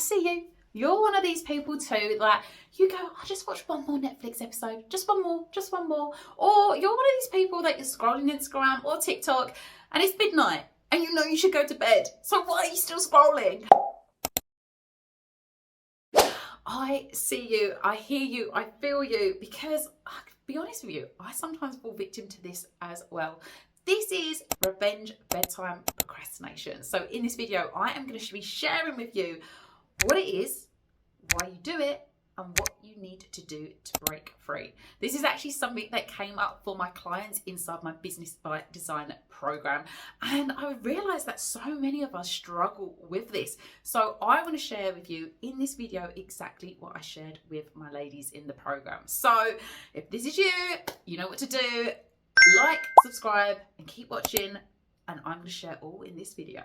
see you. You're one of these people too, that you go, I'll just watch one more Netflix episode, just one more. Or you're one of these people that you're scrolling Instagram or TikTok and it's midnight and you know you should go to bed. So why are you still scrolling? I see you, I hear you, I feel you, because I'll be honest with you, I sometimes fall victim to this as well. This is revenge bedtime procrastination. So in this video, I am going to be sharing with you what it is, why you do it, and what you need to do to break free. This is actually something that came up for my clients inside my business by design program. And I realized that so many of us struggle with this. So I want to share with you in this video exactly what I shared with my ladies in the program. So if this is you, you know what to do. Like, subscribe, and keep watching. And I'm going to share all in this video.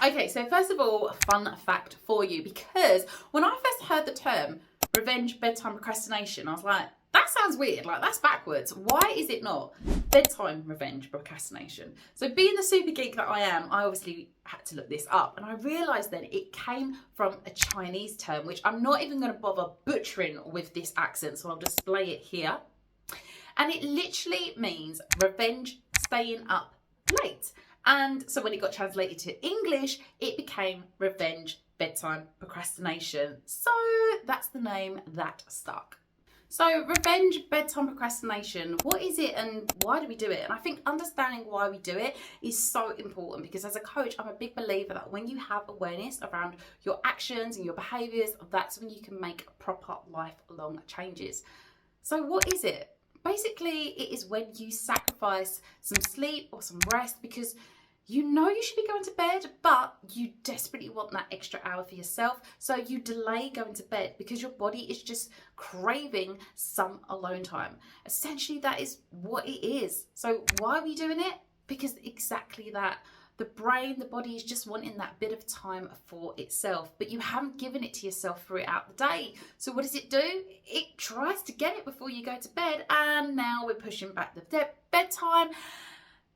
Okay, so first of all, a fun fact for you, because when I first heard the term revenge bedtime procrastination, I was like, that sounds weird, like that's backwards. Why is it not bedtime revenge procrastination? So being the super geek that I am, I obviously had to look this up, and I realized then it came from a Chinese term, which I'm not even going to bother butchering with this accent, so I'll display it here. And it literally means revenge staying up late. And so when it got translated to English, it became revenge bedtime procrastination. So that's the name that stuck. So revenge bedtime procrastination, what is it and why do we do it? And I think understanding why we do it is so important, because as a coach, I'm a big believer that when you have awareness around your actions and your behaviors, that's when you can make proper lifelong changes. So what is it? Basically, it is when you sacrifice some sleep or some rest because you know you should be going to bed, but you desperately want that extra hour for yourself. So you delay going to bed because your body is just craving some alone time. Essentially, that is what it is. So why are we doing it? Because exactly that. The brain, the body is just wanting that bit of time for itself, but you haven't given it to yourself throughout the day. So what does it do? It tries to get it before you go to bed, and now we're pushing back the bedtime.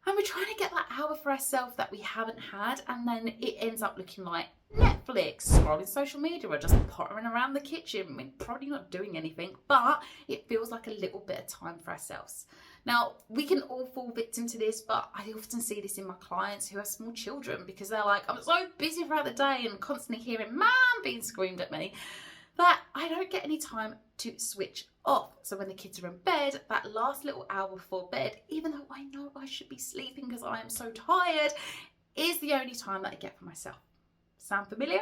And we're trying to get that hour for ourselves that we haven't had, and then it ends up looking like Netflix, scrolling social media, or just pottering around the kitchen. We're probably not doing anything, but it feels like a little bit of time for ourselves. Now, we can all fall victim to this, but I often see this in my clients who have small children, because they're like, I'm so busy throughout the day and constantly hearing "Mom" being screamed at me, that I don't get any time to switch off. So when the kids are in bed, that last little hour before bed, even though I know I should be sleeping because I am so tired, is the only time that I get for myself. Sound familiar?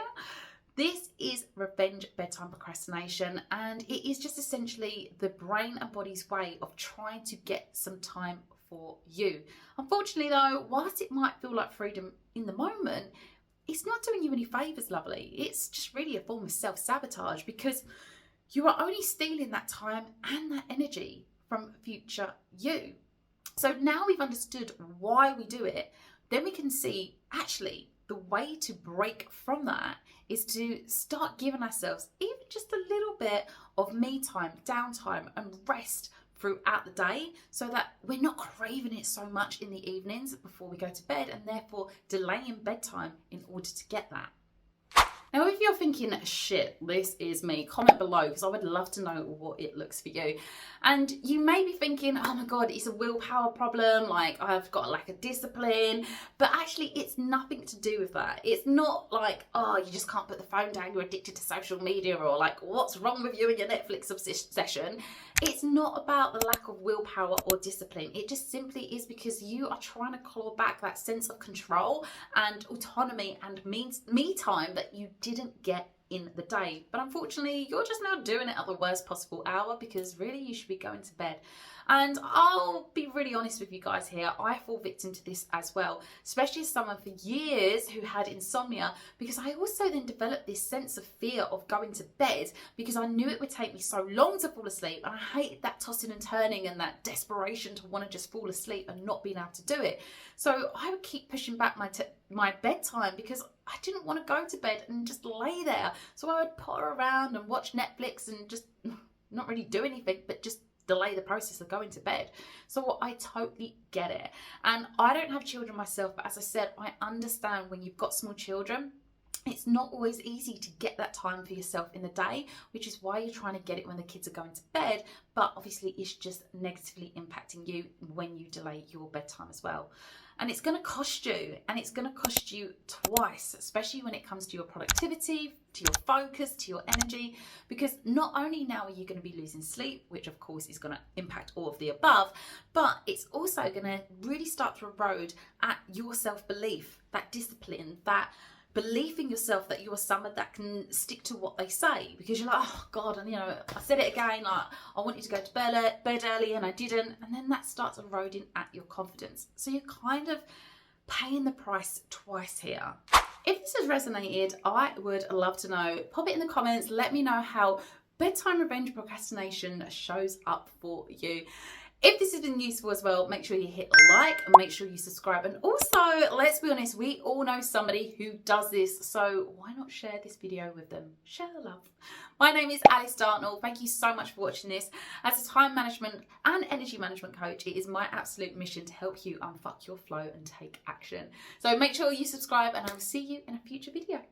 This is revenge bedtime procrastination, and it is just essentially the brain and body's way of trying to get some time for you. Unfortunately though, whilst it might feel like freedom in the moment, it's not doing you any favours, lovely. It's just really a form of self-sabotage, because you are only stealing that time and that energy from future you. So now we've understood why we do it, then we can see actually the way to break from that is to start giving ourselves even just a little bit of me time, downtime, and rest throughout the day, so that we're not craving it so much in the evenings before we go to bed, and therefore delaying bedtime in order to get that. Now, if you're thinking, shit, this is me, comment below, because I would love to know what it looks for you. And you may be thinking, oh my God, it's a willpower problem, like I've got a lack of discipline, but actually it's nothing to do with that. It's not like, oh, you just can't put the phone down, you're addicted to social media, or like, what's wrong with you and your Netflix obsession? It's not about the lack of willpower or discipline. It just simply is because you are trying to claw back that sense of control and autonomy and me time that you didn't get in the day. But unfortunately, you're just now doing it at the worst possible hour, because really you should be going to bed. And I'll be really honest with you guys here, I fall victim to this as well, especially as someone for years who had insomnia, because I also then developed this sense of fear of going to bed because I knew it would take me so long to fall asleep, and I hated that tossing and turning and that desperation to want to just fall asleep and not being able to do it. So I would keep pushing back my bedtime because I didn't want to go to bed and just lay there. So I would potter around and watch Netflix and just not really do anything, but just delay the process of going to bed. So I totally get it. And I don't have children myself, but as I said, I understand when you've got small children, it's not always easy to get that time for yourself in the day, which is why you're trying to get it when the kids are going to bed. But obviously it's just negatively impacting you when you delay your bedtime as well. And it's going to cost you, and it's going to cost you twice, especially when it comes to your productivity, to your focus, to your energy, because not only now are you going to be losing sleep, which of course is going to impact all of the above, but it's also going to really start to erode at your self-belief, that discipline, that belief in yourself that you're someone that can stick to what they say, because you're like, oh God, and I said it again, like I want you to go to bed early and I didn't, and then that starts eroding at your confidence. So you're kind of paying the price twice here. If this has resonated, I would love to know. Pop it in the comments, let me know how bedtime revenge procrastination shows up for you. If this has been useful as well, make sure you hit like and make sure you subscribe. And also, let's be honest, we all know somebody who does this, so why not share this video with them? Share the love. My name is Alice Dartnell. Thank you so much for watching this. As a time management and energy management coach, it is my absolute mission to help you unfuck your flow and take action. So make sure you subscribe, and I will see you in a future video.